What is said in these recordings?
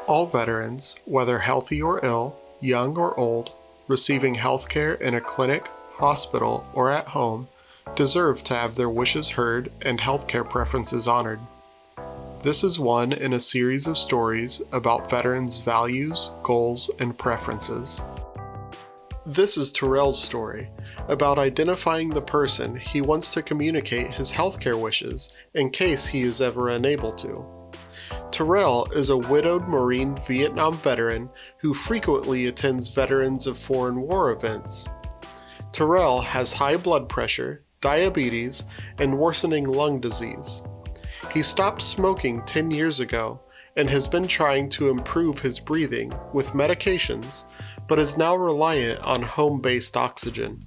All veterans, whether healthy or ill, young or old, receiving health care in a clinic, hospital, or at home, deserve to have their wishes heard and healthcare preferences honored. This is one in a series of stories about veterans' values, goals, and preferences. This is Terrell's story, about identifying the person he wants to communicate his healthcare wishes in case he is ever unable to. Terrell is a widowed Marine Vietnam veteran who frequently attends Veterans of Foreign War events. Terrell has high blood pressure, diabetes, and worsening lung disease. He stopped smoking 10 years ago and has been trying to improve his breathing with medications, but is now reliant on home-based oxygen.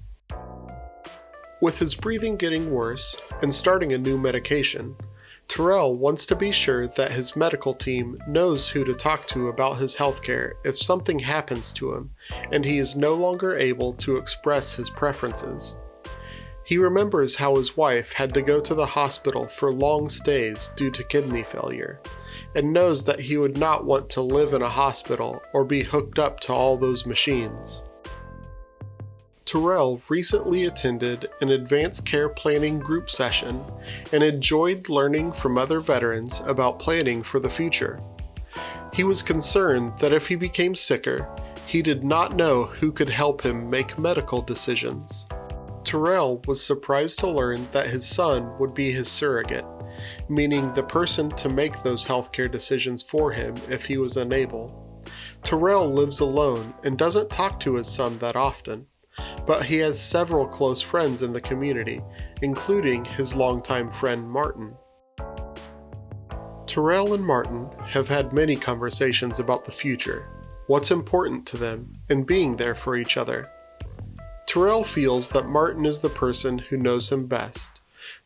With his breathing getting worse and starting a new medication, Terrell wants to be sure that his medical team knows who to talk to about his healthcare if something happens to him and he is no longer able to express his preferences. He remembers how his wife had to go to the hospital for long stays due to kidney failure, and knows that he would not want to live in a hospital or be hooked up to all those machines. Terrell recently attended an advanced care planning group session and enjoyed learning from other veterans about planning for the future. He was concerned that if he became sicker, he did not know who could help him make medical decisions. Terrell was surprised to learn that his son would be his surrogate, meaning the person to make those healthcare decisions for him if he was unable. Terrell lives alone and doesn't talk to his son that often, but he has several close friends in the community, including his longtime friend Martin. Terrell and Martin have had many conversations about the future, what's important to them, and being there for each other. Terrell feels that Martin is the person who knows him best.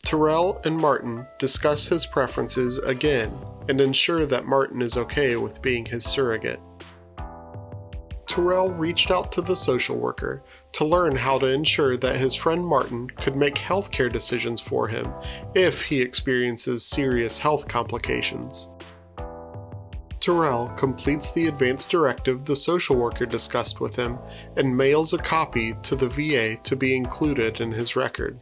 Terrell and Martin discuss his preferences again and ensure that Martin is okay with being his surrogate. Terrell reached out to the social worker to learn how to ensure that his friend Martin could make healthcare decisions for him if he experiences serious health complications. Terrell completes the advance directive the social worker discussed with him and mails a copy to the VA to be included in his record.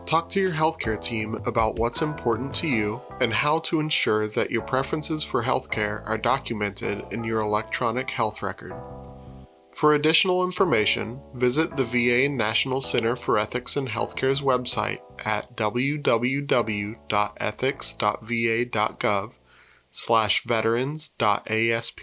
Talk to your healthcare team about what's important to you and how to ensure that your preferences for healthcare are documented in your electronic health record. For additional information, visit the VA National Center for Ethics in Healthcare's website at www.ethics.va.gov/veterans.asp.